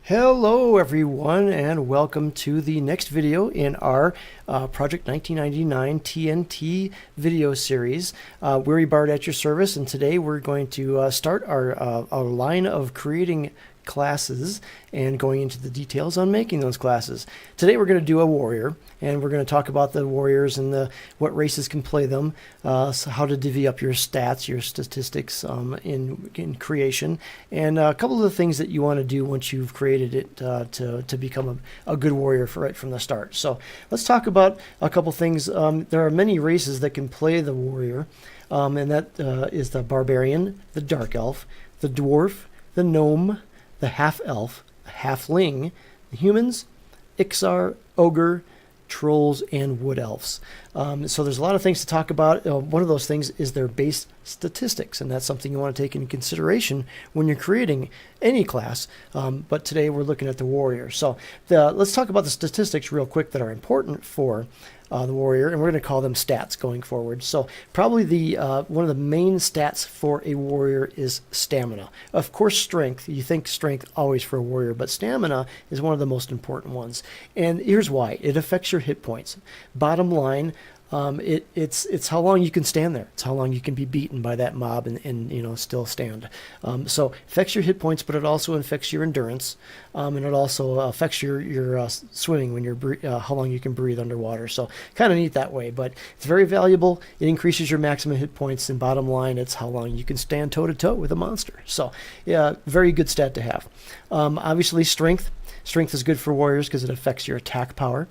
Hello everyone, and welcome to the next video in our Project 1999 TNT video series. Weary Bard at your service, and today we're going to start our line of creating classes and going into the details on making those classes. Today we're going to do a warrior, and we're going to talk about the warriors and what races can play them, so how to divvy up your stats, your statistics in creation, and a couple of the things that you want to do once you've created it to become a good warrior right from the start. So let's talk about a couple things. There are many races that can play the warrior, and that is the Barbarian, the Dark Elf, the Dwarf, the Gnome, the Half-Elf, Halfling, the Humans, Ixar, Ogre, Trolls, and Wood Elves. So there's a lot of things to talk about. One of those things is their base statistics, and that's something you want to take into consideration when you're creating any class. But today we're looking at the warrior. So let's talk about the statistics real quick that are important for the warrior, and we're going to call them stats going forward. So probably one of the main stats for a warrior is stamina. Of course, strength. You think strength always for a warrior, but stamina is one of the most important ones. And here's why. It affects your hit points. Bottom line, it's how long you can stand there. It's how long you can be beaten by that mob and still stand. So it affects your hit points, but it also affects your endurance, and it also affects your swimming when you're how long you can breathe underwater. So kind of neat that way, but it's very valuable. It increases your maximum hit points, and bottom line, it's how long you can stand toe to toe with a monster. So yeah, very good stat to have. Obviously, strength. Strength is good for warriors because it affects your attack power.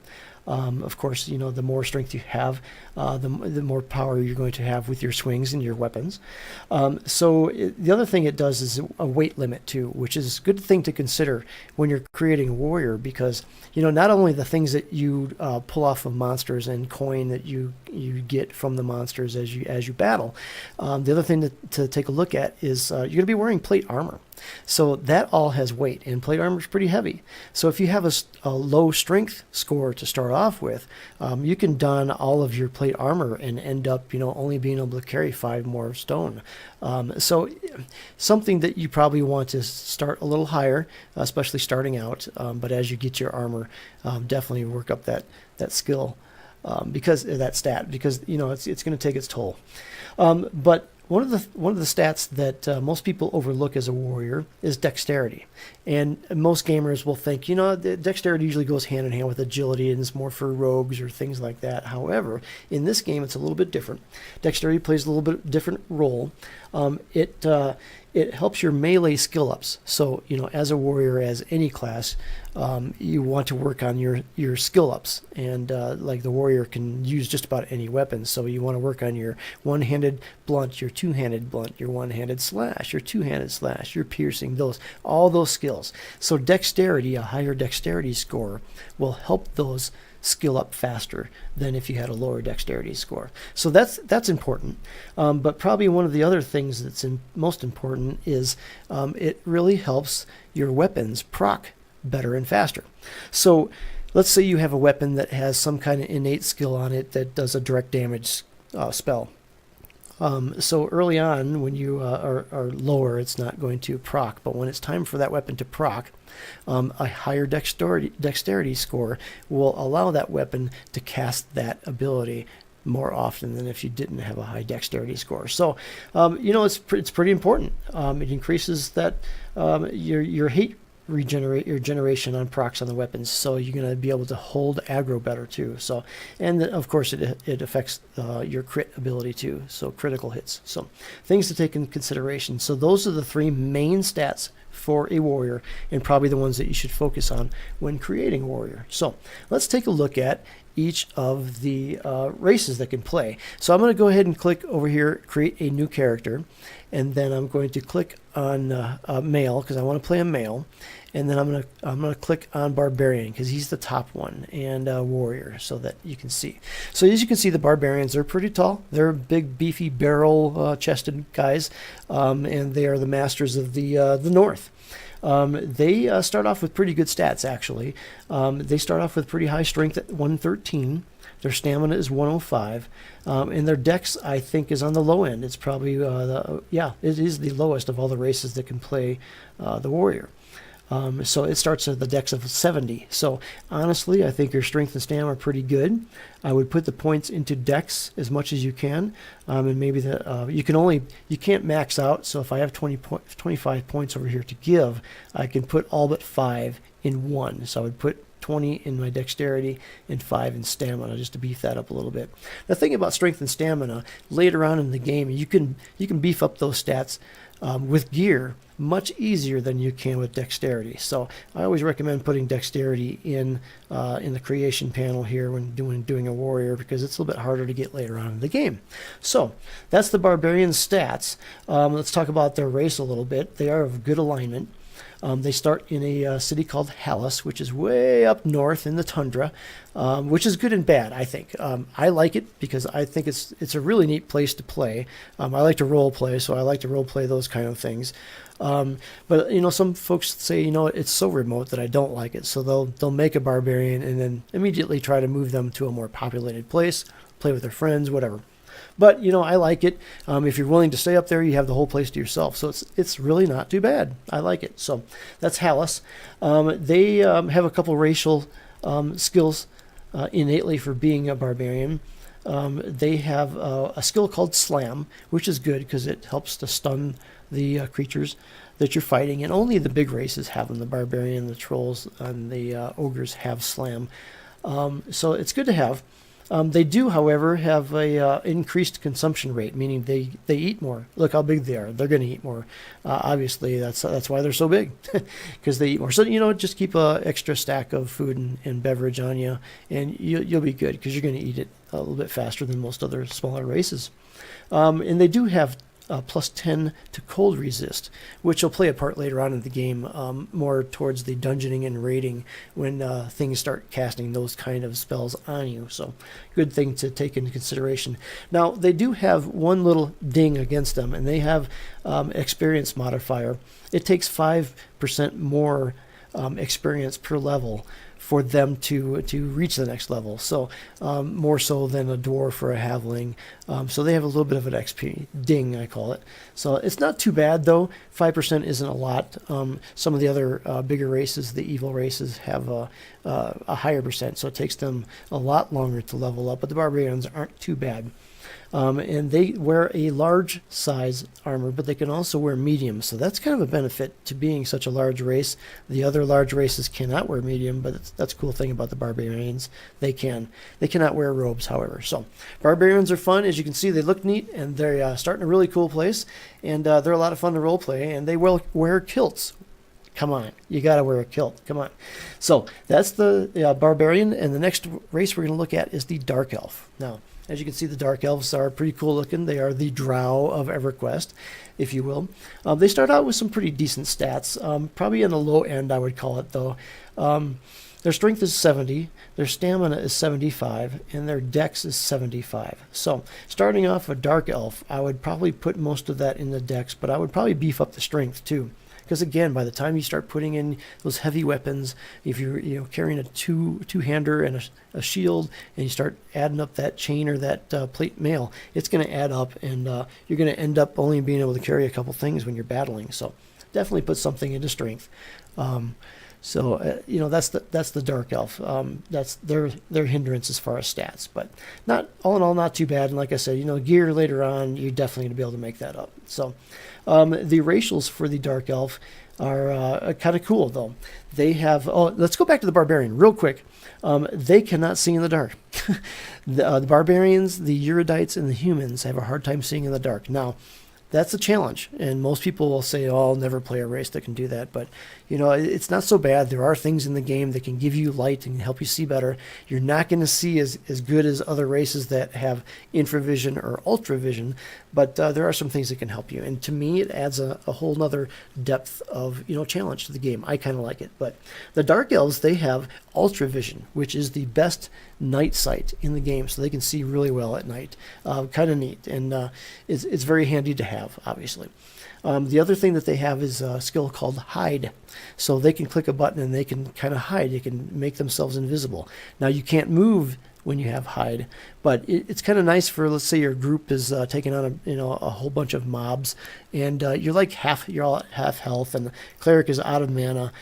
Of course, the more strength you have, the more power you're going to have with your swings and your weapons. The other thing it does is a weight limit too, which is a good thing to consider when you're creating a warrior, because not only the things that you pull off of monsters and coin that you get from the monsters as you battle. The other thing to take a look at is you're going to be wearing plate armor. So that all has weight, and plate armor is pretty heavy. So if you have a low strength score to start off with, you can don all of your plate armor and end up only being able to carry 5 more stone. So something that you probably want to start a little higher, especially starting out, but as you get your armor, definitely work up that skill, because that stat, because it's going to take its toll. But one of the stats that most people overlook as a warrior is dexterity, and most gamers will think dexterity usually goes hand in hand with agility and is more for rogues or things like that. However, in this game it's a little bit different. Dexterity plays a little bit different role. It helps your melee skill ups. So as a warrior, as any class, you want to work on your skill ups, and like the warrior can use just about any weapon. So you want to work on your one-handed blunt, your two-handed blunt, your one-handed slash, your two-handed slash, your piercing, all those skills. So dexterity, a higher dexterity score, will help those skill up faster than if you had a lower dexterity score. So that's important. But probably one of the other things that's most important is it really helps your weapons proc better and faster. So let's say you have a weapon that has some kind of innate skill on it that does a direct damage spell. So early on, when you are lower, it's not going to proc, but when it's time for that weapon to proc, a higher dexterity score will allow that weapon to cast that ability more often than if you didn't have a high dexterity score. So it's pretty important. It increases that your hate generation on procs on the weapons, so you're going to be able to hold aggro better too. So, and of course it affects your crit ability too, so critical hits. So things to take into consideration. So those are the 3 main stats for a warrior, and probably the ones that you should focus on when creating a warrior. So let's take a look at each of the races that can play. So I'm going to go ahead and click over here, create a new character, and then I'm going to click on male because I want to play a male, and then I'm going to click on Barbarian because he's the top one, and warrior, so that you can see. So as you can see, the Barbarians, they're pretty tall. They're big, beefy, barrel-chested guys, and they are the masters of the North. They start off with pretty good stats, actually. They start off with pretty high strength at 113. Their stamina is 105, and their dex, I think, is on the low end. It's probably, it is the lowest of all the races that can play the warrior. So it starts at the dex of 70. So honestly, I think your strength and stamina are pretty good. I would put the points into dex as much as you can, and maybe that you can't max out. So if I have 25 points over here to give, I can put all but 5 in one. So I would put 20 in my dexterity and 5 in stamina, just to beef that up a little bit. The thing about strength and stamina, later on in the game, you can beef up those stats with gear much easier than you can with dexterity. So I always recommend putting dexterity in the creation panel here when doing a warrior, because it's a little bit harder to get later on in the game. So that's the Barbarian stats. Let's talk about their race a little bit. They are of good alignment. They start in a city called Hallis, which is way up north in the tundra, which is good and bad, I think. I like it because I think it's a really neat place to play. I like to role play, so I like to role play those kind of things. But some folks say, it's so remote that I don't like it, so they'll make a barbarian and then immediately try to move them to a more populated place, play with their friends, whatever. But I like it. If you're willing to stay up there, you have the whole place to yourself. So it's really not too bad. I like it. So that's Hallis. They have a couple racial skills innately for being a barbarian. They have a skill called Slam, which is good because it helps to stun the creatures that you're fighting. And only the big races have them. The barbarian, the trolls, and the ogres have Slam. So it's good to have. They do, however, have a increased consumption rate, meaning they eat more. Look how big they are. They're going to eat more. Obviously, that's why they're so big, because they eat more. So, just keep an extra stack of food and beverage on you, and you'll be good, because you're going to eat it a little bit faster than most other smaller races. And they do have plus 10 to cold resist, which will play a part later on in the game, more towards the dungeoning and raiding, when things start casting those kind of spells on you. So good thing to take into consideration. Now they do have one little ding against them, and they have experience modifier. It takes 5% more experience per level for them to reach the next level. So more so than a dwarf or a halfling. So they have a little bit of an XP ding, I call it. So it's not too bad, though. 5% isn't a lot. Some of the other bigger races, the evil races, have a higher percent, so it takes them a lot longer to level up. But the barbarians aren't too bad. And they wear a large size armor, but they can also wear medium. So that's kind of a benefit to being such a large race. The other large races cannot wear medium, but that's a cool thing about the barbarians. They can. They cannot wear robes, however. So barbarians are fun. As you can see, they look neat, and they're starting a really cool place. And they're a lot of fun to role play, and they wear kilts. Come on, you got to wear a kilt. Come on. So that's the barbarian, and the next race we're going to look at is the dark elf. Now, as you can see, the Dark Elves are pretty cool looking. They are the Drow of EverQuest, if you will. They start out with some pretty decent stats. Probably in the low end, I would call it, though. Their strength is 70, their stamina is 75, and their dex is 75. So, starting off a Dark Elf, I would probably put most of that in the dex, but I would probably beef up the strength, too. Because again, by the time you start putting in those heavy weapons, if you're carrying a two-hander and a shield, and you start adding up that chain or that plate mail, it's going to add up, and you're going to end up only being able to carry a couple things when you're battling. So definitely put something into strength. So that's the Dark Elf. That's their hindrance as far as stats, but not all in all, not too bad. And like I said, gear later on, you're definitely gonna be able to make that up. So the racials for the Dark Elf are kind of cool, though. They have. Oh, let's go back to the Barbarian real quick. They cannot see in the dark. The Barbarians, the Erudites, and the humans have a hard time seeing in the dark. Now, that's a challenge, and most people will say, oh, I'll never play a race that can do that, but it's not so bad. There are things in the game that can give you light and help you see better. You're not going to see as good as other races that have infravision or ultravision, but there are some things that can help you, and to me it adds a whole nother depth of challenge to the game. I kind of like it. But the Dark Elves, they have ultravision, which is the best night sight in the game, so they can see really well at night. Kind of neat, and it's very handy to have, obviously. The other thing that they have is a skill called Hide. So they can click a button and they can kind of hide. They can make themselves invisible. Now, you can't move when you have hide. But it's kind of nice for, let's say your group is taking on a whole bunch of mobs, and you're all at half health, and the cleric is out of mana.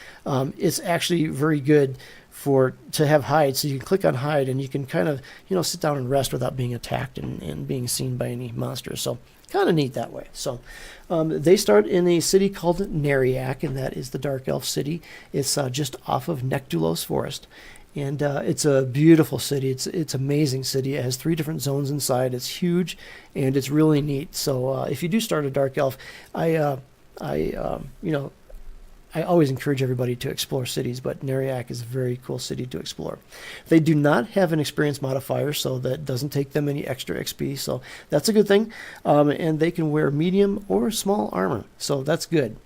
It's actually very good to have hide, so you can click on hide and you can kind of sit down and rest without being attacked and being seen by any monsters. So kind of neat that way. So they start in a city called Neriak, and that is the Dark Elf city. It's just off of Nectulos Forest. And it's a beautiful city. It's amazing city. It has 3 different zones inside. It's huge, and it's really neat. So if you do start a Dark Elf, I always encourage everybody to explore cities, but Neriak is a very cool city to explore. They do not have an experience modifier, so that doesn't take them any extra XP, so that's a good thing. And they can wear medium or small armor, so that's good.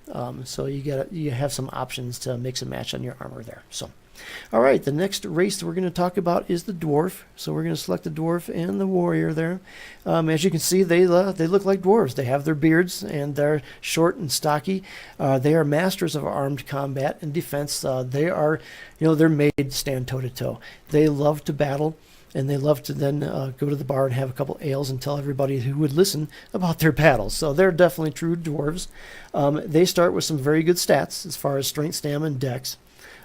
So you have some options to mix and match on your armor there. So, all right, the next race that we're going to talk about is the Dwarf. So we're going to select the Dwarf and the Warrior there. As you can see, they look like dwarves. They have their beards, and they're short and stocky. They are masters of armed combat and defense. They're made to stand toe-to-toe. They love to battle, and they love to then go to the bar and have a couple ales and tell everybody who would listen about their battles. So they're definitely true dwarves. They start with some very good stats as far as strength, stamina, and dex.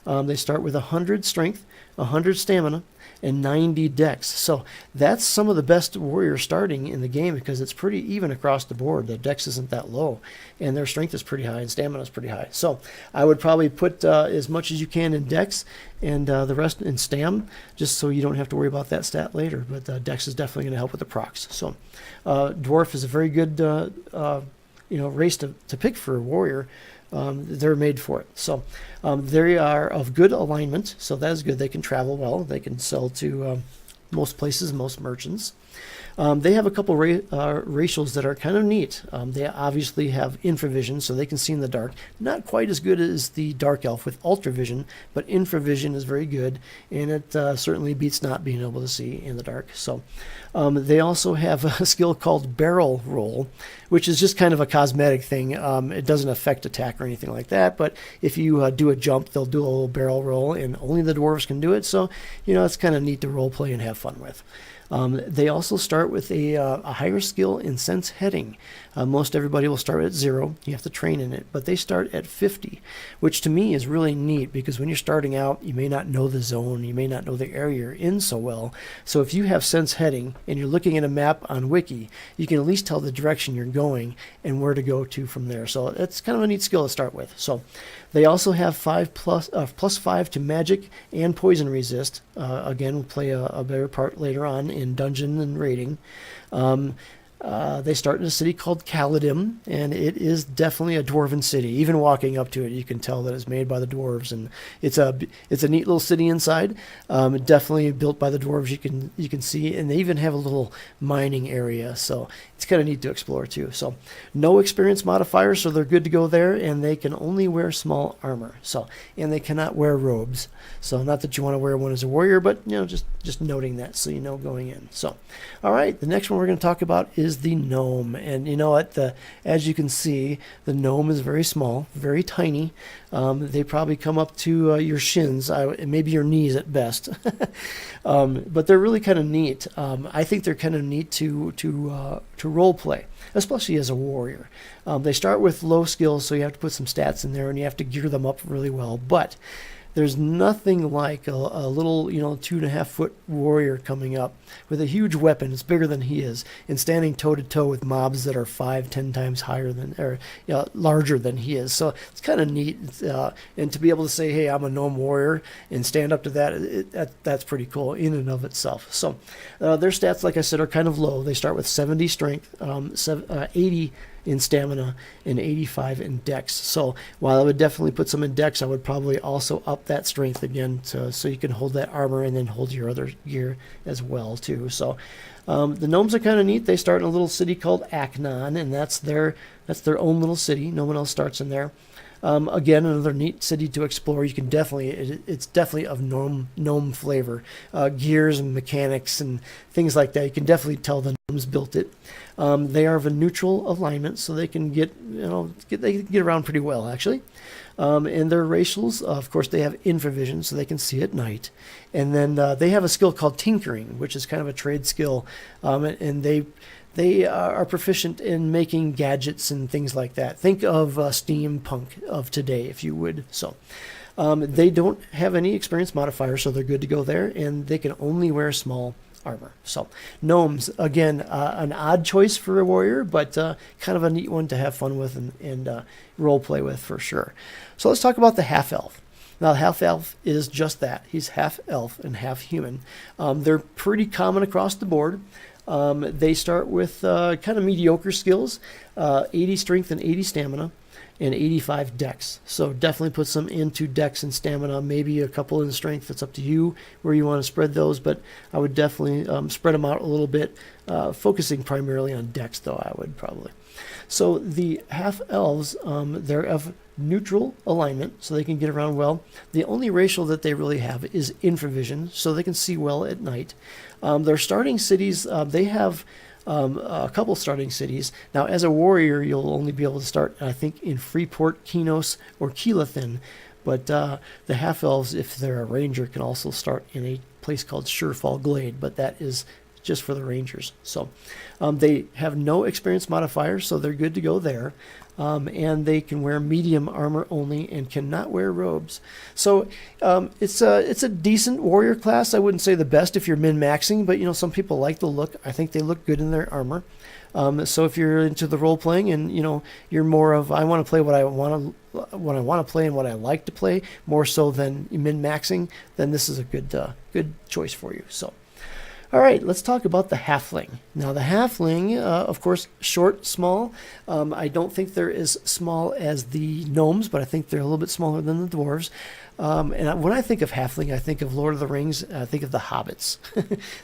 They start with 100 strength, 100 stamina, and 90 dex. So that's some of the best warriors starting in the game, because it's pretty even across the board. The dex isn't that low, and their strength is pretty high, and stamina is pretty high. So I would probably put as much as you can in dex, and the rest in stam, just so you don't have to worry about that stat later. But dex is definitely going to help with the procs. So Dwarf is a very good race to pick for a warrior. They're made for it. So they are of good alignment, so that is good. They can travel well. They can sell to most places, most merchants. They have a couple racials that are kind of neat. They obviously have infravision, so they can see in the dark. Not quite as good as the Dark Elf with ultravision, but infravision is very good, and it certainly beats not being able to see in the dark. So they also have a skill called Barrel Roll, which is just kind of a cosmetic thing. It doesn't affect attack or anything like that, but if you do a jump, they'll do a little barrel roll, and only the dwarves can do it, so it's kind of neat to role play and have fun with. They also start with a higher skill in sense heading. Most everybody will start at 0. You have to train in it, but they start at 50, which to me is really neat, because when you're starting out, you may not know the zone, you may not know the area you're in so well. So if you have sense heading and you're looking at a map on Wiki, you can at least tell the direction you're going and where to go to from there. So it's kind of a neat skill to start with. So they also have plus 5 to magic and poison resist. Again, we'll play a better part later on in dungeon and raiding. They start in a city called Caladim, and it is definitely a dwarven city. Even walking up to it, you can tell that it's made by the dwarves, and it's a neat little city inside. Definitely built by the dwarves. You can see, and they even have a little mining area, so it's kind of neat to explore too. So no experience modifier, so they're good to go there, and they can only wear small armor. So, and they cannot wear robes. So not that you want to wear one as a warrior, but just noting that so you know going in. So, all right, the next one we're going to talk about is the gnome, and as you can see, the gnome is very small, very tiny. They probably come up to your shins, maybe your knees at best. But they're really kind of neat. I think they're kind of neat to role play, especially as a warrior. They start with low skills, so you have to put some stats in there, and you have to gear them up really well. But there's nothing like a little, 2.5 foot warrior coming up with a huge weapon. It's bigger than he is, and standing toe to toe with mobs that are 5-10 times higher than, or larger than he is. So it's kind of neat, and to be able to say, "Hey, I'm a gnome warrior," and stand up to that, that's pretty cool in and of itself. So their stats, like I said, are kind of low. They start with 70 strength, 80 in stamina, and 85 in dex. So while I would definitely put some in dex, I would probably also up that strength again so you can hold that armor and then hold your other gear as well too. So the gnomes are kind of neat. They start in a little city called Aknon, and that's their own little city. No one else starts in there. Again, another neat city to explore. You can it's definitely of gnome flavor. Gears and mechanics and things like that. You can definitely tell the gnomes built it. They are of a neutral alignment, so they can get around pretty well, actually. And their racials, of course, they have infravision, so they can see at night. And then they have a skill called tinkering, which is kind of a trade skill, and they are proficient in making gadgets and things like that. Think of steampunk of today, if you would. So they don't have any experience modifier, so they're good to go there, and they can only wear small armor. So gnomes, again, an odd choice for a warrior, but kind of a neat one to have fun with and role play with for sure. So let's talk about the half-elf. Now, the half-elf is just that. He's half-elf and half-human. They're pretty common across the board. They start with kind of mediocre skills, 80 strength and 80 stamina, and 85 dex. So definitely put some into dex and stamina, maybe a couple in strength. It's up to you where you want to spread those, but I would definitely spread them out a little bit, focusing primarily on dex, though, I would probably. So the half-elves, they're of neutral alignment, so they can get around well. The only racial that they really have is infravision, so they can see well at night. Their starting cities, they have a couple starting cities. Now, as a warrior, you'll only be able to start, I think, in Freeport, Kinos, or Keelathin. But the half-elves, if they're a ranger, can also start in a place called Surefall Glade, but that is just for the rangers. So they have no experience modifier, so they're good to go there. And they can wear medium armor only and cannot wear robes. So it's a decent warrior class. I wouldn't say the best if you're min-maxing, but some people like the look. I think they look good in their armor. So if you're into the role playing and you're more of I want to play what I want to play and what I like to play more so than min-maxing, then this is a good choice for you. So. All right, let's talk about the halfling. Now, the halfling, of course, short, small. I don't think they're as small as the gnomes, but I think they're a little bit smaller than the dwarves. And when I think of halfling, I think of Lord of the Rings. I think of the hobbits.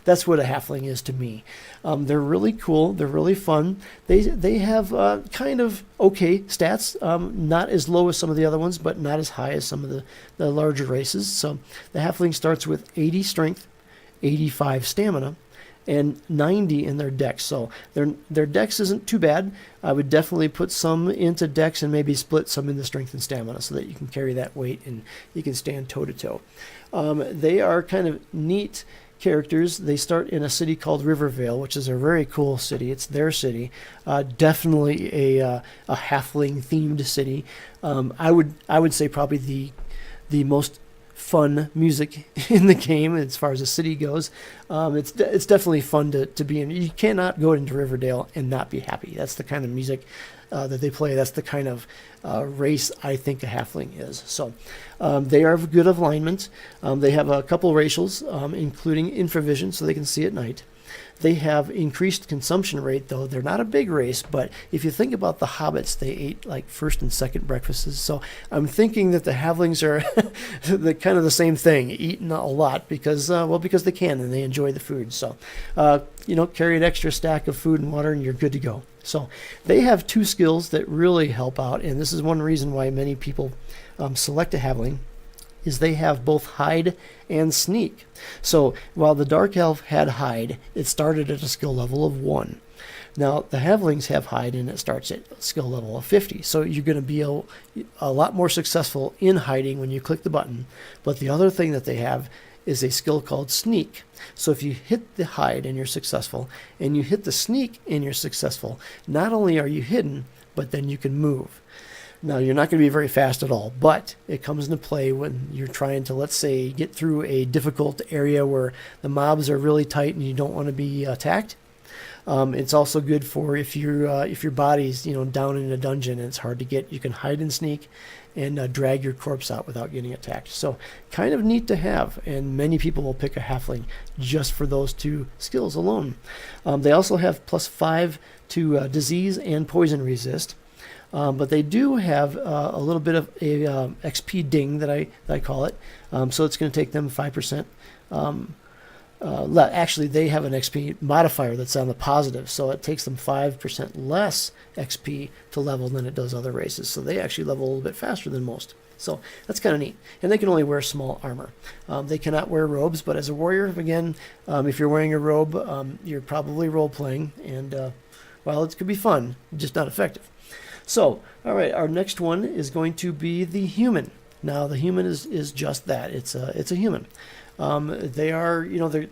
That's what a halfling is to me. They're really cool. They're really fun. They have kind of okay stats, not as low as some of the other ones, but not as high as some of the larger races. So the halfling starts with 80 strength, 85 stamina, and 90 in their dex. So their dex isn't too bad. I would definitely put some into dex and maybe split some into strength and stamina so that you can carry that weight and you can stand toe-to-toe. They are kind of neat characters. They start in a city called Rivervale, which is a very cool city. It's their city. Definitely a halfling-themed city. I would say probably the most fun music in the game as far as the city goes. It's definitely fun to be in. You cannot go into Riverdale and not be happy. That's the kind of music that they play. That's the kind of race I think a halfling is. So they are of good alignment. They have a couple racials, including infravision, so they can see at night. They have increased consumption rate, though. They're not a big race, but if you think about the hobbits, they ate like first and second breakfasts. So I'm thinking that the halflings are kind of the same thing, eating a lot because they can and they enjoy the food. So, carry an extra stack of food and water and you're good to go. So they have two skills that really help out, and this is one reason why many people select a halfling. Is they have both hide and sneak. So while the dark elf had hide, it started at a skill level of 1. Now the halflings have hide and it starts at skill level of 50. So you're going to be a lot more successful in hiding when you click the button. But the other thing that they have is a skill called sneak. So if you hit the hide and you're successful, and you hit the sneak and you're successful, not only are you hidden, but then you can move. Now, you're not going to be very fast at all, but it comes into play when you're trying to, let's say, get through a difficult area where the mobs are really tight and you don't want to be attacked. It's also good for if your body's down in a dungeon and it's hard to get. You can hide and sneak and drag your corpse out without getting attacked. So kind of neat to have, and many people will pick a halfling just for those two skills alone. They also have +5 to disease and poison resist. But they do have a little bit of a XP ding that I call it. So it's going to take them 5%. Actually, they have an XP modifier that's on the positive, so it takes them 5% less XP to level than it does other races. So they actually level a little bit faster than most. So that's kind of neat. And they can only wear small armor. They cannot wear robes, but as a warrior, again, if you're wearing a robe, you're probably role-playing. And, it could be fun, just not effective. So, all right, our next one is going to be the human. Now, the human is just that. It's a human. They are,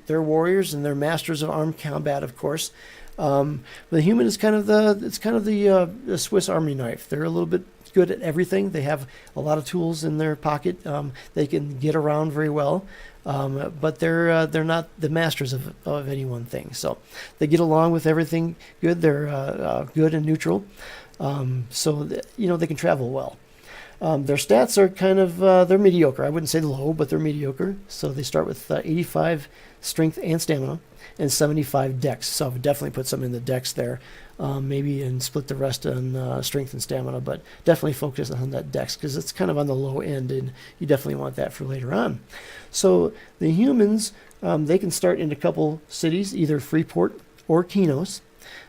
they're warriors and they're masters of armed combat, of course. The human is kind of the Swiss Army knife. They're a little bit good at everything. They have a lot of tools in their pocket. They can get around very well, but they're not the masters of any one thing. So they get along with everything good. They're good and neutral, they can travel well. Their stats are kind of they're mediocre. I wouldn't say low, but they're mediocre. So they start with 85 strength and stamina and 75 dex. So I would definitely put some in the dex there, maybe, and split the rest on strength and stamina, but definitely focus on that dex because it's kind of on the low end, and you definitely want that for later on. So the humans, they can start in a couple cities, either Freeport or Kinos.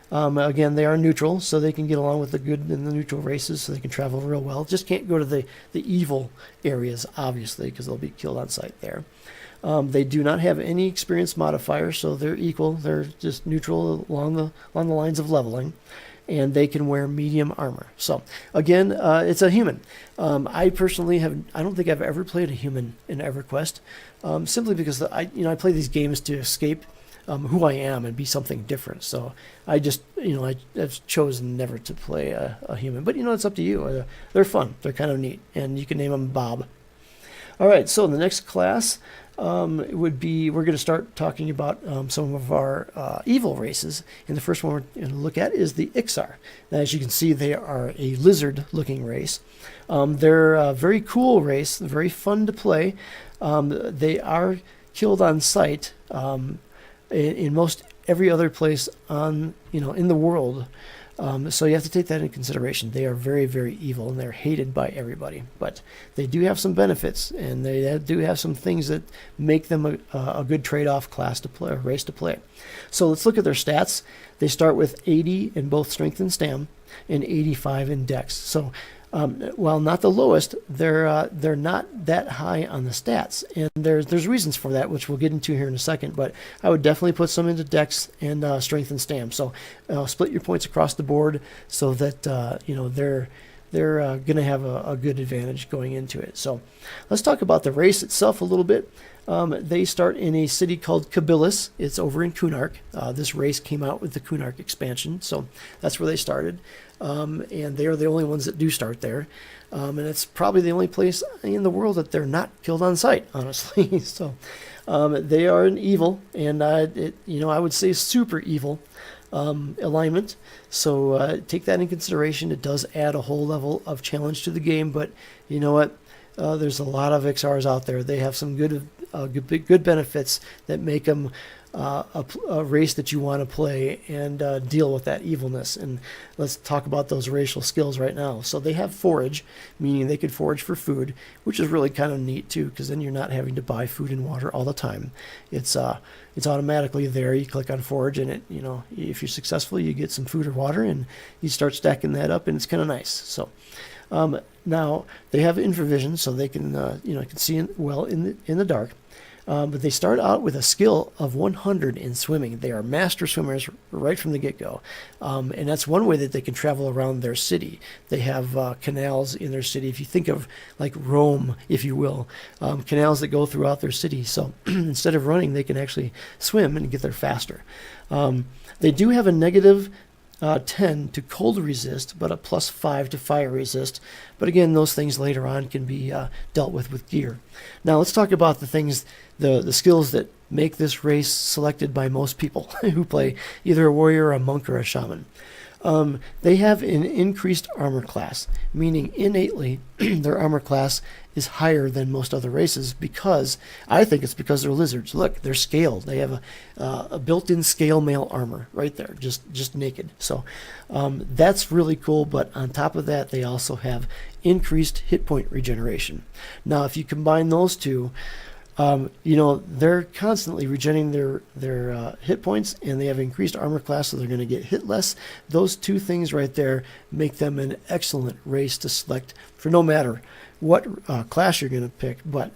Again, they are neutral, so they can get along with the good and the neutral races, so they can travel real well. Just can't go to the evil areas, obviously, because they'll be killed on sight there. They do not have any experience modifier, so they're equal. They're just neutral along the lines of leveling, and they can wear medium armor. So again, it's a human. I personally I don't think I've ever played a human in EverQuest, simply because I play these games to escape who I am and be something different. So I just, I've chosen never to play a human. But, it's up to you. They're fun. They're kind of neat. And you can name them Bob. All right, so the next class would be, we're going to start talking about some of our evil races. And the first one we're going to look at is the Ixar. Now, as you can see, they are a lizard-looking race. They're a very cool race, very fun to play. They are killed on sight. In most every other place in the world, so you have to take that into consideration. They are very, very evil and they're hated by everybody, but they do have some benefits, and they do have some things that make them a good trade-off class to play, or race to play. So let's look at their stats. They start with 80 in both strength and stam and 85 in dex. So while not the lowest, they're not that high on the stats, and there's reasons for that, which we'll get into here in a second. But I would definitely put some into dex and strength and stam. So split your points across the board so that they're going to have a good advantage going into it. So let's talk about the race itself a little bit. They start in a city called Kabilis. It's over in Kunark. This race came out with the Kunark expansion, so that's where they started. And they are the only ones that do start there. And it's probably the only place in the world that they're not killed on sight, honestly. So they are an evil, and I would say super evil alignment. So take that in consideration. It does add a whole level of challenge to the game, but you know what? There's a lot of XRs out there. They have some good benefits that make them a race that you want to play and deal with that evilness. And let's talk about those racial skills right now. So they have forage, meaning they could forage for food, which is really kind of neat too, because then you're not having to buy food and water all the time. It's automatically there. You click on forage, and if you're successful, you get some food or water, and you start stacking that up, and it's kind of nice. So now they have infravision, so they can can see well in the dark. But they start out with a skill of 100 in swimming. They are master swimmers right from the get-go. And that's one way that they can travel around their city. They have canals in their city. If you think of like Rome, if you will, canals that go throughout their city. So instead of running, they can actually swim and get there faster. They do have a negative 10 to cold resist, but a +5 to fire resist. But again, those things later on can be dealt with gear. Now let's talk about the things, the skills that make this race selected by most people who play either a warrior, a monk, or a shaman. They have an increased armor class, meaning innately their armor class is higher than most other races, because I think it's because they're lizards. Look, they're scaled. They have a built-in scale mail armor right there, just naked. So that's really cool. But on top of that, they also have increased hit point regeneration. Now, if you combine those two, they're constantly regenerating their hit points, and they have increased armor class, so they're going to get hit less. Those two things right there make them an excellent race to select for no matter what class you're going to pick, but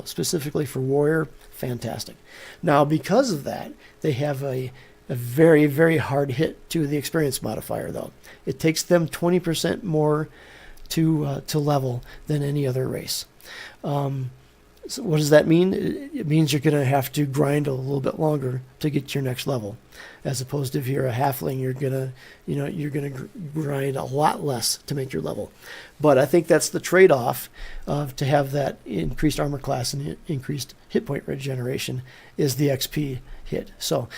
specifically for warrior, fantastic. Now, because of that, they have a a very, very hard hit to the experience modifier, though. It takes them 20% more to level than any other race. So what does that mean? It means you're going to have to grind a little bit longer to get to your next level, as opposed to if you're a halfling, you're gonna grind a lot less to make your level. But I think that's the trade-off of to have that increased armor class and increased hit point regeneration is the XP hit. So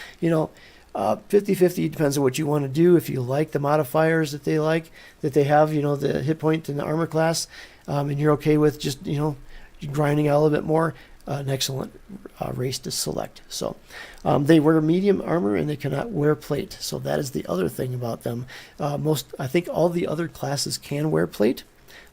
50-50 depends on what you want to do. If you like the modifiers that they have, the hit point and the armor class, and you're okay with just grinding out a little bit more, an excellent race to select. So they wear medium armor and they cannot wear plate. So that is the other thing about them. I think all the other classes can wear plate.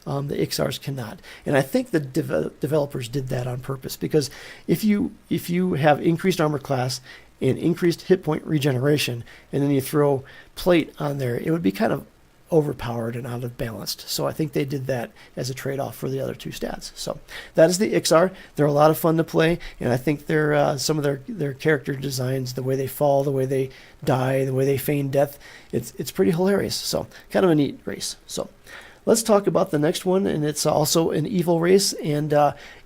The Ixars cannot, and I think the developers did that on purpose, because if you have increased armor class and increased hit point regeneration, and then you throw plate on there, it would be kind of overpowered and out of balanced. So I think they did that as a trade-off for the other two stats. So that is the Ixar. They're a lot of fun to play, and I think they're some of their character designs, the way they fall, the way they die, the way they feign death, it's pretty hilarious. So kind of a neat race. So let's talk about the next one, and it's also an evil race, and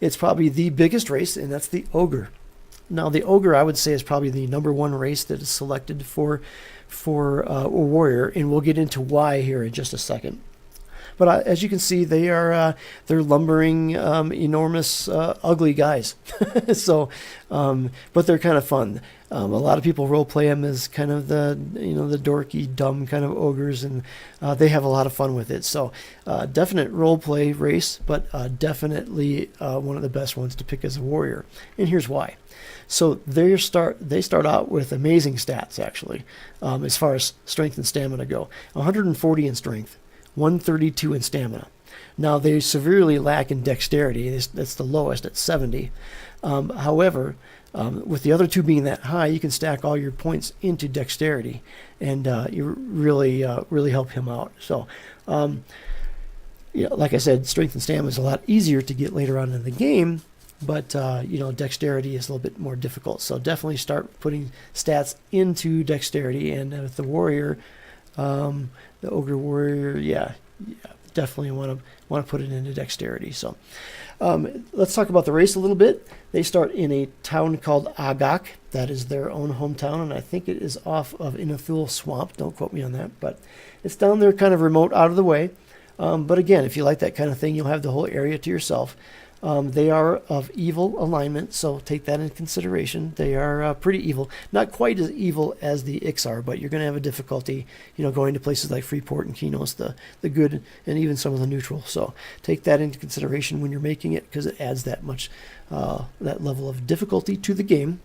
it's probably the biggest race, and that's the Ogre. Now, the Ogre, I would say, is probably the #1 race that is selected for a warrior, and we'll get into why here in just a second. But as you can see, they're lumbering, enormous, ugly guys. So, but they're kind of fun. A lot of people role play them as kind of the dorky, dumb kind of ogres, and they have a lot of fun with it. So, definite role play race, but definitely one of the best ones to pick as a warrior. And here's why. So they start out with amazing stats, actually, as far as strength and stamina go. 140 in strength, 132 in stamina. Now, they severely lack in dexterity. That's the lowest at 70. However, with the other two being that high, you can stack all your points into dexterity, and you really help him out. So, like I said, strength and stamina is a lot easier to get later on in the game, but dexterity is a little bit more difficult. So definitely start putting stats into dexterity, and with the warrior, the Ogre warrior, definitely want to put it into dexterity. So let's talk about the race a little bit. They start in a town called Agak. That is their own hometown, and I think it is off of Inathul Swamp. Don't quote me on that, but it's down there, kind of remote, out of the way. But again, if you like that kind of thing, you'll have the whole area to yourself. They are of evil alignment, so take that into consideration. They are pretty evil. Not quite as evil as the Ixar, but you're going to have a difficulty, going to places like Freeport and Kinos, the good, and even some of the neutral. So take that into consideration when you're making it, because it adds that much, that level of difficulty to the game.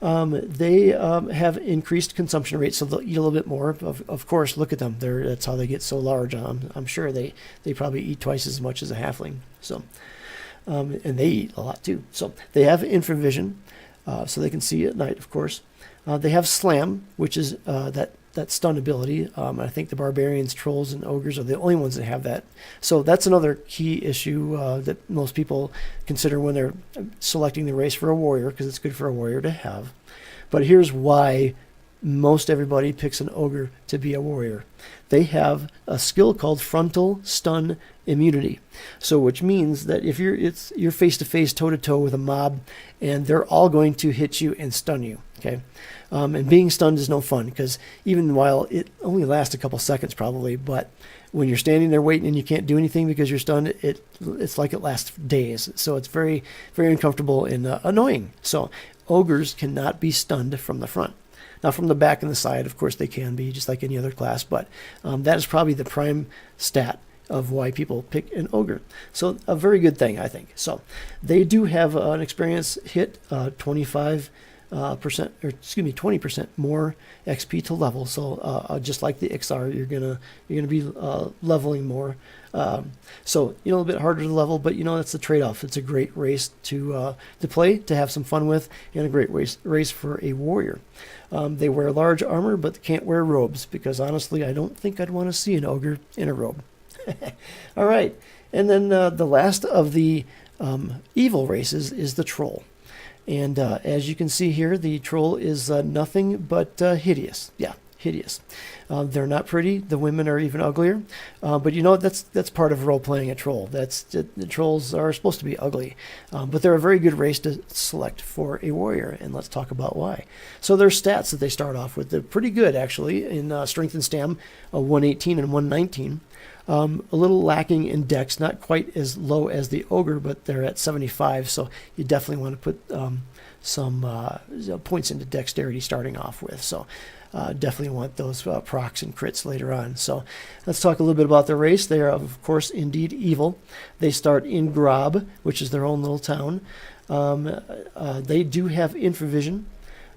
They have increased consumption rates, so they'll eat a little bit more. Of course, look at them. That's how they get so large. I'm sure they probably eat twice as much as a halfling. So. And they eat a lot too. So they have infravision, so they can see at night, of course. They have slam, which is that stun ability. I think the barbarians, trolls, and ogres are the only ones that have that. So that's another key issue that most people consider when they're selecting the race for a warrior, because it's good for a warrior to have. But here's why most everybody picks an ogre to be a warrior. They have a skill called frontal stun immunity. So which means that if you're face to face, toe to toe with a mob, and they're all going to hit you and stun you. Okay, and being stunned is no fun, because even while it only lasts a couple seconds probably, but when you're standing there waiting and you can't do anything because you're stunned, it's like it lasts days. So it's very, very uncomfortable and annoying. So ogres cannot be stunned from the front. Now, from the back and the side, of course, they can be, just like any other class, but that is probably the prime stat of why people pick an ogre. So a very good thing, I think. So they do have an experience hit, 20% more XP to level. So just like the Ixar, you're gonna be leveling more. So a little bit harder to level, but that's the trade-off. It's a great race to play, to have some fun with, and a great race for a warrior. They wear large armor, but can't wear robes, because honestly, I don't think I'd want to see an ogre in a robe. All right, and then the last of the evil races is the troll. And as you can see here, the troll is nothing but hideous. Yeah, hideous. They're not pretty. The women are even uglier. But you know, that's part of role-playing a troll. The trolls are supposed to be ugly. But they're a very good race to select for a warrior, and let's talk about why. So their stats that they start off with, they're pretty good, actually, in strength and stam, 118 and 119. A little lacking in dex, not quite as low as the ogre, but they're at 75, so you definitely want to put some points into dexterity starting off with. So definitely want those procs and crits later on. So let's talk a little bit about their race. They are, of course, indeed evil. They start in Grob, which is their own little town. They do have infravision.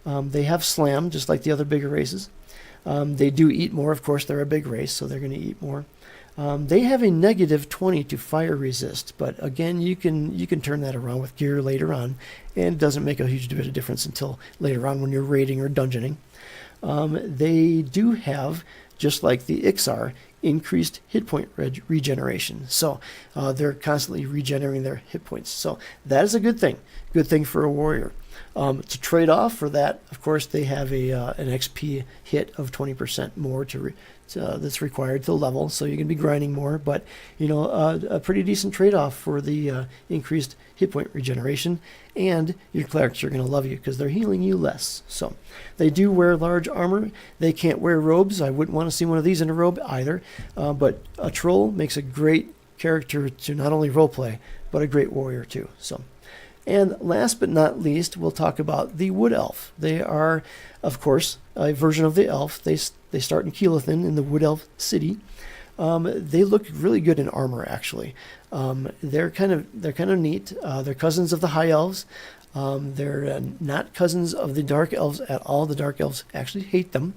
They have slam, just like the other bigger races. They do eat more. Of course, they're a big race, so they're going to eat more. They have a negative 20 to fire resist, but again, you can turn that around with gear later on, and it doesn't make a huge bit of difference until later on when you're raiding or dungeoning. They do have, just like the Ixar, increased hit point regeneration. So they're constantly regenerating their hit points. So that is a good thing. Good thing for a warrior. To trade off for that, of course, they have an XP hit of 20% more that's required to level, so you can be grinding more. But you know, a pretty decent trade-off for the increased hit point regeneration, and your clerics are going to love you because they're healing you less. So they do wear large armor. They can't wear robes. I wouldn't want to see one of these in a robe either. But a troll makes a great character to not only roleplay, but a great warrior too. So. And last but not least, we'll talk about the Wood Elf. They are, of course, a version of the Elf. They start in Keelathan in the Wood Elf city. They look really good in armor, actually. They're kind of neat. They're cousins of the High Elves. They're not cousins of the Dark Elves at all. The Dark Elves actually hate them.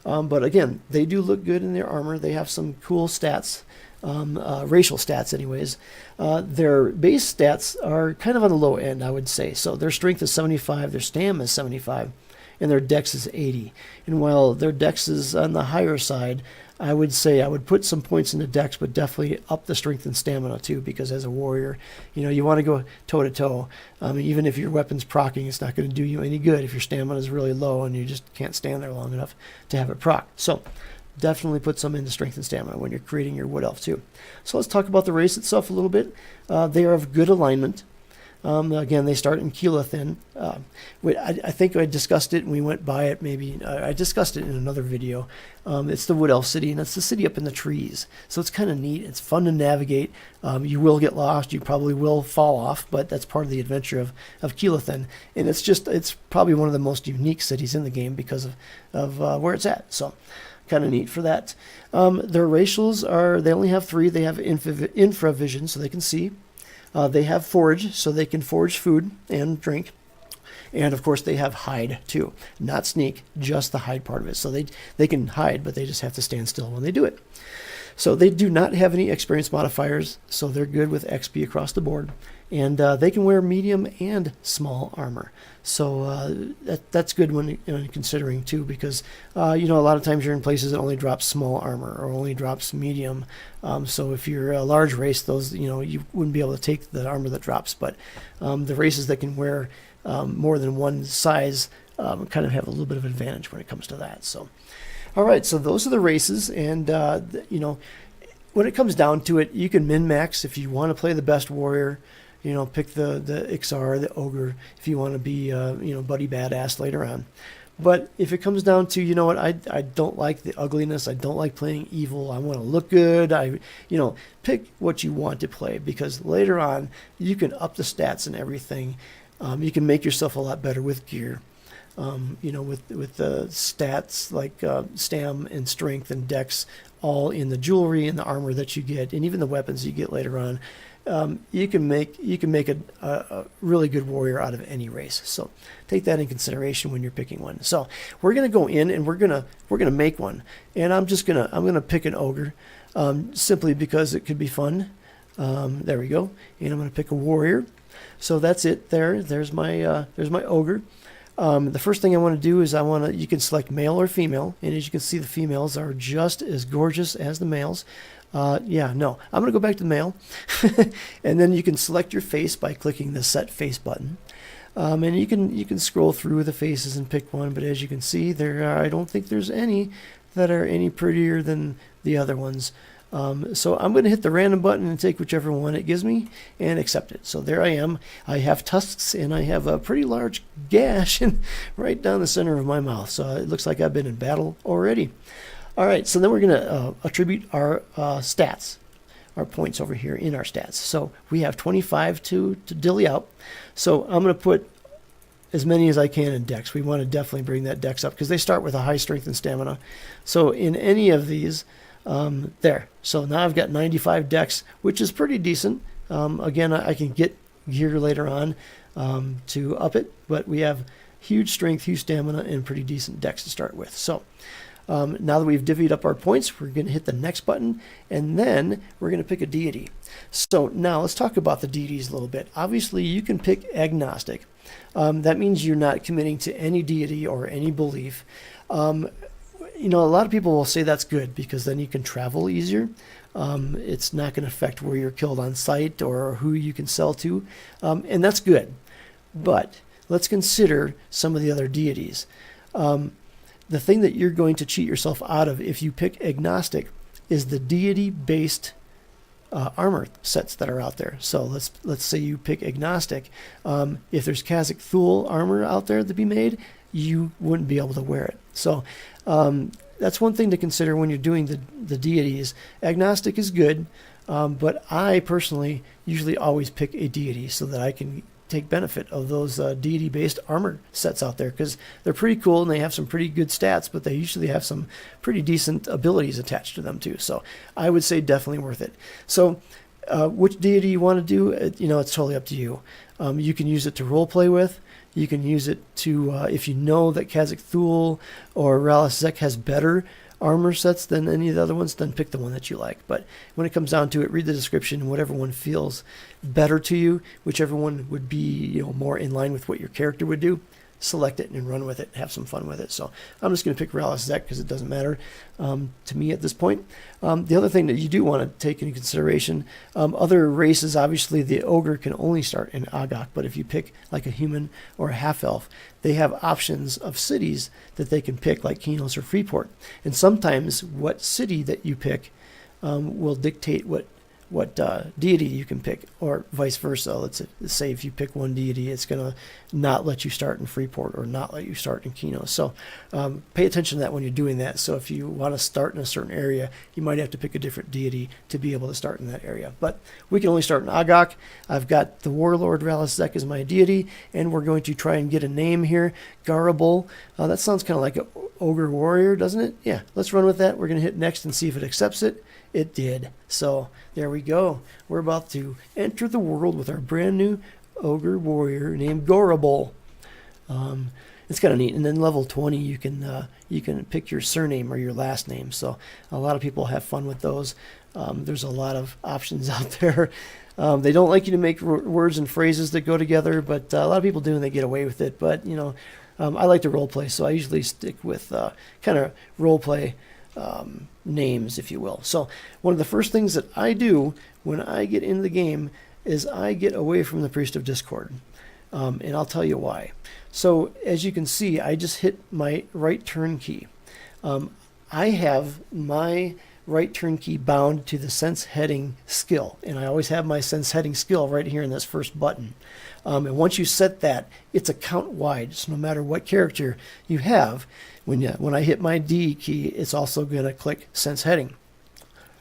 But again, they do look good in their armor. They have some cool stats. Racial stats anyways. Their base stats are kind of on the low end, I would say. So their strength is 75, their stam is 75, and their dex is 80. And while their dex is on the higher side, I would say I would put some points into dex, but definitely up the strength and stamina too, because as a warrior, you know, you want to go toe-to-toe. Even if your weapon's proccing, it's not going to do you any good if your stamina is really low and you just can't stand there long enough to have it proc. So definitely put some into strength and stamina when you're creating your Wood Elf too. So let's talk about the race itself a little bit. They are of good alignment. Again, they start in Keelathan. I think I discussed it and we went by it maybe. I discussed it in another video. It's the Wood Elf city, and it's the city up in the trees. So it's kind of neat. It's fun to navigate. You will get lost. You probably will fall off, but that's part of the adventure of Keelathan. And it's probably one of the most unique cities in the game because of where it's at. So kind of neat for that. Their racials they only have 3. They have infravision, so they can see. They have forage, so they can forage food and drink. And of course they have hide too. Not sneak, just the hide part of it. So they can hide, but they just have to stand still when they do it. So they do not have any experience modifiers, so they're good with XP across the board. And they can wear medium and small armor. So that's good when considering too, because you know, a lot of times you're in places that only drop small armor or only drops medium. So if you're a large race, those, you know, you wouldn't be able to take the armor that drops. But the races that can wear more than one size kind of have a little bit of advantage when it comes to that. So, all right, so those are the races, and you know, when it comes down to it, you can min-max if you want to play the best warrior. You know, pick the Ixar, the Ogre, if you want to be, you know, buddy badass later on. But if it comes down to, you know what, I don't like the ugliness, I don't like playing evil, I want to look good, you know, pick what you want to play, because later on, you can up the stats and everything. You can make yourself a lot better with gear. You know, with the stats like stam and strength and dex, all in the jewelry and the armor that you get, and even the weapons you get later on. You can make a really good warrior out of any race. So take that in consideration when you're picking one. So we're gonna go in and we're gonna make one, and I'm gonna pick an ogre, simply because it could be fun. There we go, and I'm gonna pick a warrior. So that's it. There's my ogre. The first thing I want to do is you can select male or female, and as you can see, the females are just as gorgeous as the males. I'm going to go back to the male. And then you can select your face by clicking the Set Face button. And you can scroll through the faces and pick one, but as you can see, I don't think there's any that are any prettier than the other ones. So I'm going to hit the random button and take whichever one it gives me and accept it. So there I am. I have tusks and I have a pretty large gash right down the center of my mouth. So it looks like I've been in battle already. All right, so then we're going to attribute our stats, our points over here in our stats. So we have 25 to dilly out. So I'm going to put as many as I can in dex. We want to definitely bring that dex up because they start with a high strength and stamina. So in any of these, there. So now I've got 95 dex, which is pretty decent. Again, I can get gear later on to up it, but we have huge strength, huge stamina, and pretty decent dex to start with. So now that we've divvied up our points, we're going to hit the next button, and then we're going to pick a deity. So now let's talk about the deities a little bit. Obviously, you can pick agnostic. That means you're not committing to any deity or any belief. You know, a lot of people will say that's good because then you can travel easier. It's not going to affect where you're killed on site or who you can sell to, and that's good. But let's consider some of the other deities. The thing that you're going to cheat yourself out of if you pick agnostic is the deity-based armor sets that are out there. So let's say you pick agnostic. If there's Khazak Thule armor out there to be made, you wouldn't be able to wear it. So that's one thing to consider when you're doing the deities. Agnostic is good, but I personally usually always pick a deity so that I can take benefit of those deity-based armor sets out there because they're pretty cool and they have some pretty good stats, but they usually have some pretty decent abilities attached to them too. So I would say definitely worth it. So which deity you want to do, you know, it's totally up to you. You can use it to role play with. You can use it to, if you know that Khazak Thule or Ralas Zek has better armor sets than any of the other ones, then pick the one that you like. But when it comes down to it, read the description and whatever one feels better to you, whichever one would be, you know, more in line with what your character would do, select it and run with it, have some fun with it. So I'm just going to pick Ralas Zek because it doesn't matter to me at this point. The other thing that you do want to take into consideration, other races, obviously the Ogre can only start in Agok, but if you pick like a human or a half-elf, they have options of cities that they can pick like Kinos or Freeport. And sometimes what city that you pick will dictate what deity you can pick, or vice versa. Let's say if you pick one deity, it's going to not let you start in Freeport or not let you start in Kino. So pay attention to that when you're doing that. So if you want to start in a certain area, you might have to pick a different deity to be able to start in that area. But we can only start in Agok. I've got the Warlord Ralas Zek as my deity, and we're going to try and get a name here. Garable. That sounds kind of like an Ogre Warrior, doesn't it? Yeah, let's run with that. We're going to hit next and see if it accepts it. It did. So there we go. We're about to enter the world with our brand new Ogre Warrior named Gorable. It's kind of neat. And then level 20, you can pick your surname or your last name. So a lot of people have fun with those. There's a lot of options out there. They don't like you to make words and phrases that go together, but a lot of people do and they get away with it. But, you know, I like to role play, so I usually stick with kind of role play names, if you will. So one of the first things that I do when I get into the game is I get away from the Priest of Discord. And I'll tell you why. So as you can see, I just hit my right turn key. I have my right turn key bound to the sense heading skill, and I always have my sense heading skill right here in this first button. And once you set that, it's account wide, so no matter what character you have, when I hit my D key, it's also going to click sense heading.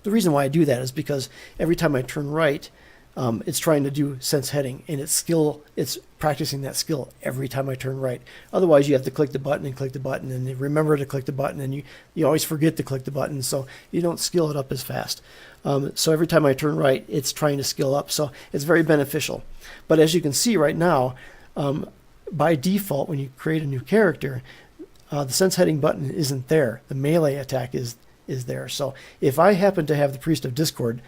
The reason why I do that is because every time I turn right, it's trying to do sense heading, and it's practicing that skill every time I turn right. Otherwise, you have to click the button and click the button and remember to click the button, and you always forget to click the button, so you don't skill it up as fast. So every time I turn right, it's trying to skill up, so it's very beneficial. But as you can see right now, by default, when you create a new character, the sense heading button isn't there. The melee attack is there. So if I happen to have the Priest of Discord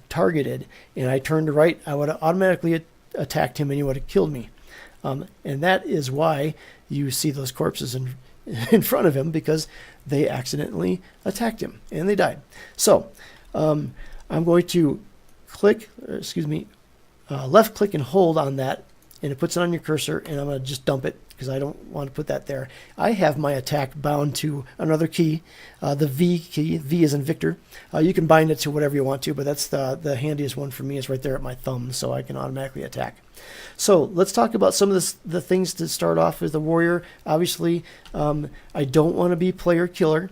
targeted and I turned to right, I would have automatically attacked him and he would have killed me. And that is why you see those corpses in front of him, because they accidentally attacked him and they died. So I'm going to left click and hold on that and it puts it on your cursor, and I'm going to just dump it because I don't want to put that there. I have my attack bound to another key, the V key. V is in Victor. You can bind it to whatever you want to, but that's the handiest one for me is right there at my thumb, so I can automatically attack. So let's talk about some of the things to start off with the warrior. Obviously, I don't want to be player killer.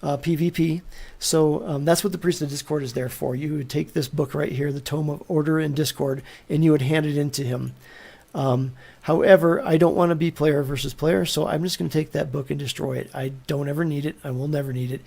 PvP. So that's what the Priest of Discord is there for. You would take this book right here, the Tome of Order and Discord, and you would hand it in to him. However, I don't want to be player versus player, so I'm just going to take that book and destroy it. I don't ever need it. I will never need it.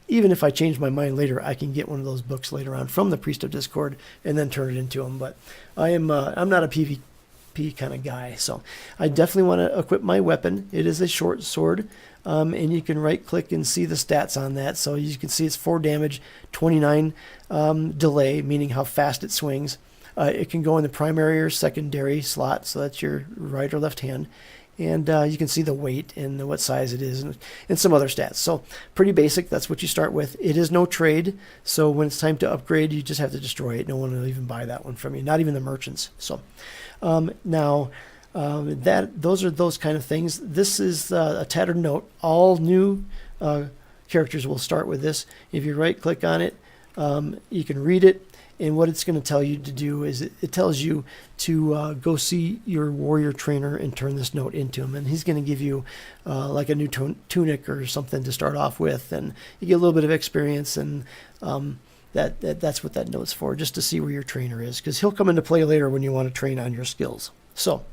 Even if I change my mind later, I can get one of those books later on from the Priest of Discord and then turn it into him. But I'm not a PvP kind of guy, so I definitely want to equip my weapon. It is a short sword. And you can right click and see the stats on that. So you can see it's 4 damage, 29 delay, meaning how fast it swings. It can go in the primary or secondary slot, so that's your right or left hand. And you can see the weight and what size it is and some other stats. So pretty basic. That's what you start with. It is no trade, so when it's time to upgrade, you just have to destroy it. No one will even buy that one from you, not even the merchants. So now... those are those kind of things. This is a tattered note. All new characters will start with this. If you right click on it, you can read it, and what it's going to tell you to do is it tells you to go see your warrior trainer and turn this note into him, and he's going to give you like a new tunic or something to start off with, and you get a little bit of experience, and that's what that note's for, just to see where your trainer is, because he'll come into play later when you want to train on your skills. So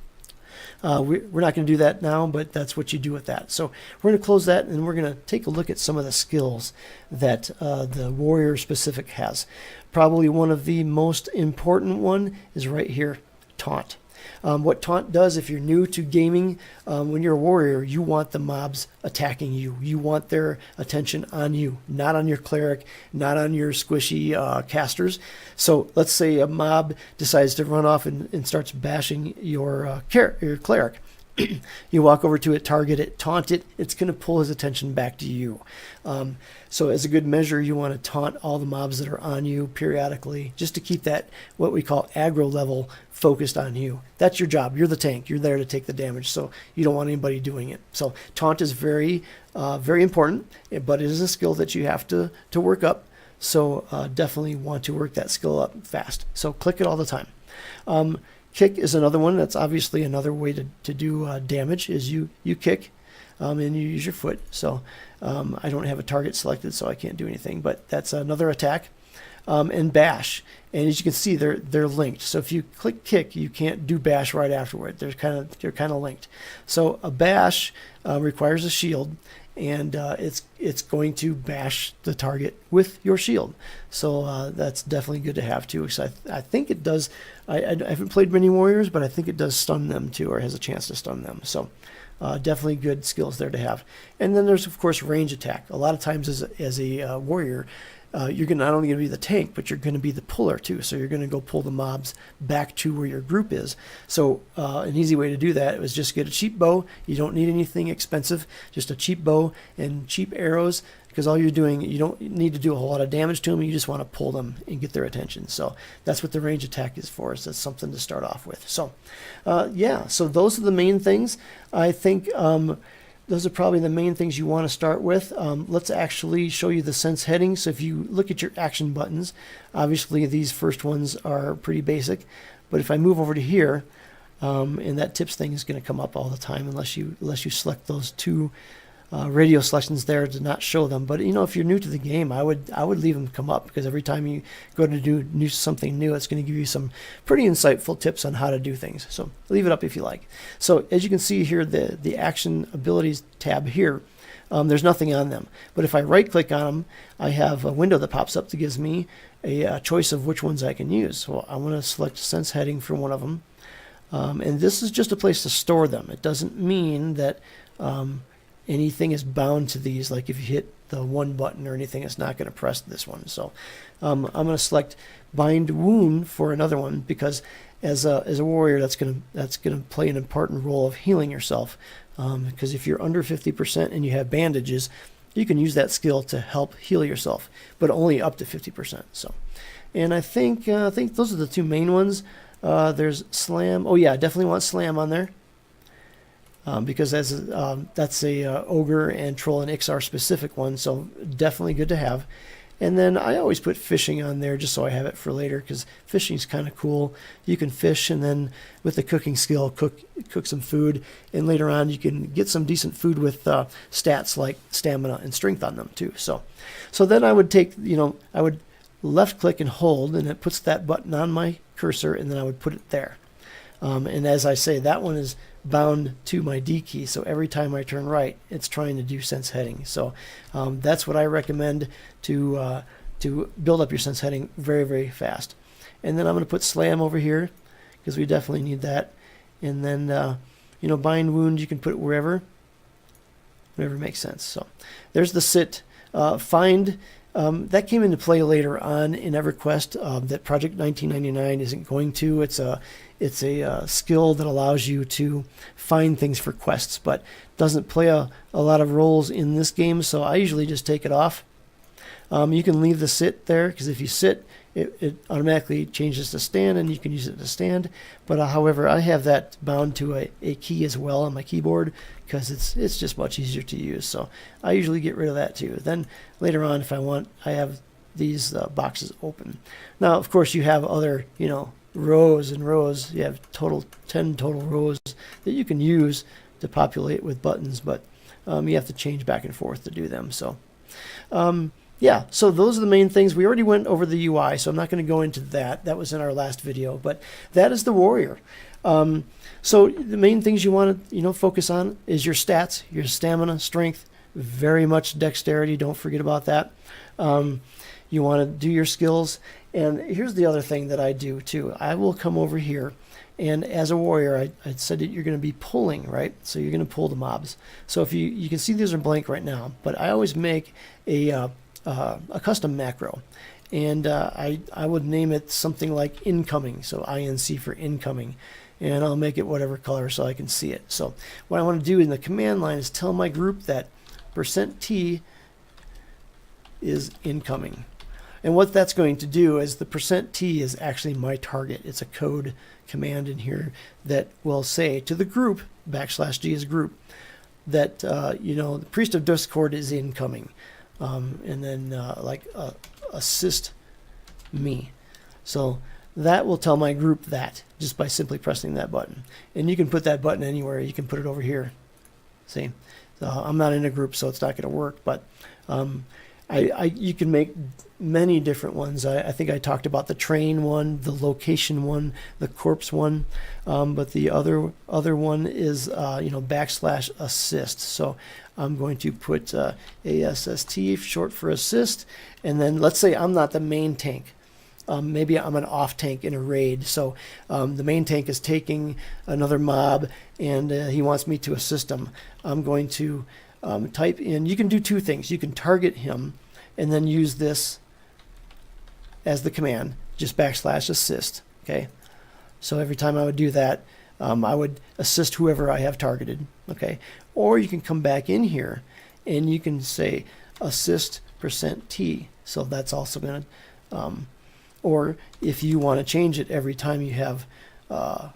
we're not going to do that now, but that's what you do with that. So we're going to close that, and we're going to take a look at some of the skills that the warrior specific has. Probably one of the most important one is right here, taunt. What taunt does, if you're new to gaming, when you're a warrior, you want the mobs attacking you. You want their attention on you, not on your cleric, not on your squishy casters. So let's say a mob decides to run off and starts bashing your cleric. You walk over to it, target it, taunt it, it's going to pull his attention back to you. So as a good measure, you want to taunt all the mobs that are on you periodically, just to keep that, what we call aggro level, focused on you. That's your job. You're the tank. You're there to take the damage, so you don't want anybody doing it. So taunt is very, very important, but it is a skill that you have to work up. So definitely want to work that skill up fast. So click it all the time. Kick is another one. That's obviously another way to do damage, is you kick and you use your foot. So I don't have a target selected, so I can't do anything, but that's another attack. And bash, and as you can see, they're linked. So if you click kick, you can't do bash right afterward. They're kind of linked. So a bash requires a shield, and it's going to bash the target with your shield. So that's definitely good to have too. So I think it does. I haven't played many warriors, but I think it does stun them too, or has a chance to stun them. So definitely good skills there to have. And then there's of course range attack. A lot of times as a warrior, you're not only going to be the tank, but you're going to be the puller too. So you're going to go pull the mobs back to where your group is. So an easy way to do that was just get a cheap bow. You don't need anything expensive, just a cheap bow and cheap arrows, because all you're doing, you don't need to do a whole lot of damage to them. You just want to pull them and get their attention. So that's what the range attack is for. So that's something to start off with. So yeah, so those are the main things. I think those are probably the main things you want to start with. Let's actually show you the sense heading. So if you look at your action buttons, obviously these first ones are pretty basic. But if I move over to here, and that tips thing is going to come up all the time unless you select those two radio selections there to not show them. But you know, if you're new to the game, I would leave them come up, because every time you go to do something new, it's going to give you some pretty insightful tips on how to do things. So leave it up if you like. So as you can see here, the action abilities tab here, there's nothing on them. But if I right click on them, I have a window that pops up that gives me a choice of which ones I can use. So I want to select sense heading for one of them. And this is just a place to store them. It doesn't mean that anything is bound to these. Like if you hit the one button or anything, it's not going to press this one. So I'm going to select bind wound for another one, because as a warrior, that's going to play an important role of healing yourself. Because if you're under 50% and you have bandages, you can use that skill to help heal yourself, but only up to 50%. So, and I think those are the two main ones. There's slam. Oh yeah, definitely want slam on there. Because that's a Ogre and Troll and Ixar specific one, so definitely good to have. And then I always put fishing on there just so I have it for later, because fishing is kind of cool. You can fish and then with the cooking skill cook some food, and later on you can get some decent food with stats like stamina and strength on them too. So then I would take, I would left click and hold, and it puts that button on my cursor, and then I would put it there. And as I say, that one is bound to my D key, so every time I turn right, it's trying to do sense heading. So that's what I recommend to build up your sense heading very, very fast. And then I'm going to put slam over here because we definitely need that. And then bind wound you can put it wherever makes sense. So there's the sit. Find. That came into play later on in EverQuest that Project 1999 isn't going to. It's a skill that allows you to find things for quests, but doesn't play a lot of roles in this game, so I usually just take it off. You can leave the sit there, because if you sit, it automatically changes to stand, and you can use it to stand. But however, I have that bound to a key as well on my keyboard, because it's just much easier to use. So I usually get rid of that too. Then later on, if I want, I have these boxes open. Now, of course, you have other, rows and rows. You have 10 total rows that you can use to populate with buttons, but you have to change back and forth to do them. So yeah, so those are the main things. We already went over the UI, so I'm not going to go into that. That was in our last video, but that is the warrior. So the main things you want to focus on is your stats, your stamina, strength, very much dexterity. Don't forget about that. You want to do your skills. And here's the other thing that I do too. I will come over here, and as a warrior, I said that you're going to be pulling, right? So you're going to pull the mobs. So if you can see these are blank right now, but I always make a custom macro, and I would name it something like incoming, so INC for incoming, and I'll make it whatever color so I can see it. So what I want to do in the command line is tell my group that %T is incoming. And what that's going to do is the %T is actually my target. It's a code command in here that will say to the group, \G is group, that the Priest of Discord is incoming. And then assist me. So that will tell my group that just by simply pressing that button. And you can put that button anywhere. You can put it over here. See, I'm not in a group, so it's not going to work. But you can make many different ones. I think I talked about the train one, the location one, the corpse one, but the other one is \assist. So I'm going to put ASST, short for assist, and then let's say I'm not the main tank. Maybe I'm an off tank in a raid. So the main tank is taking another mob, and he wants me to assist him. I'm going to type in. You can do two things. You can target him, and then use this as the command, just \assist. Okay. So every time I would do that, I would assist whoever I have targeted. Okay. Or you can come back in here and you can say assist %T. So that's also going to, or if you want to change it every time you have, a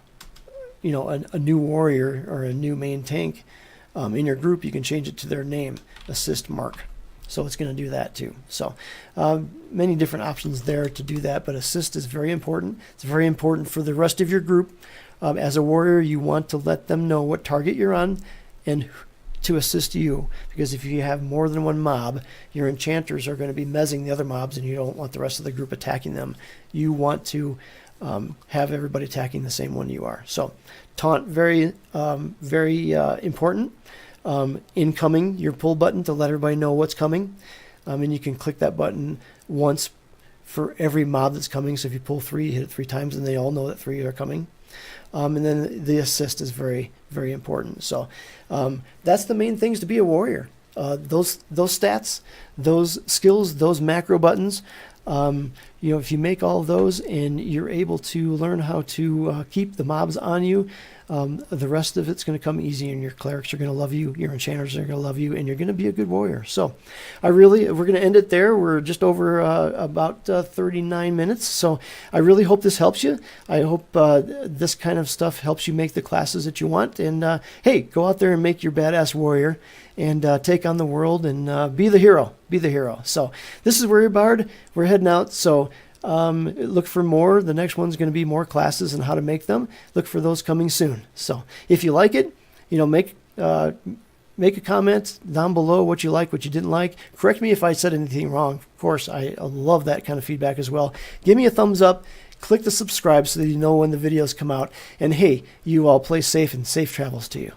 new warrior or a new main tank in your group, you can change it to their name, assist mark. So it's going to do that too. So many different options there to do that, but assist is very important. It's very important for the rest of your group. As a warrior, you want to let them know what target you're on and to assist you, because if you have more than one mob, your enchanters are going to be mezzing the other mobs, and you don't want the rest of the group attacking them. You want to have everybody attacking the same one you are. So taunt, very important. Incoming, your pull button to let everybody know what's coming. And you can click that button once for every mob that's coming. So if you pull 3, hit it 3 times, and they all know that 3 are coming. And then the assist is very, very important. So that's the main things to be a warrior. Those stats, those skills, those macro buttons, you know, if you make all of those and you're able to learn how to keep the mobs on you, the rest of it's going to come easy, and your clerics are going to love you, your enchanters are going to love you, and you're going to be a good warrior. So we're going to end it there. We're just over about 39 minutes. So I really hope this helps you. I hope this kind of stuff helps you make the classes that you want. And hey, go out there and make your badass warrior and take on the world and be the hero. Be the hero. So this is Warrior Bard. We're heading out. So look for more. The next one's going to be more classes and how to make them. Look for those coming soon. So if you like it, you know, make a comment down below what you like, what you didn't like. Correct me if I said anything wrong. Of course, I love that kind of feedback as well. Give me a thumbs up. Click the subscribe so that you know when the videos come out. And hey, you all play safe and safe travels to you.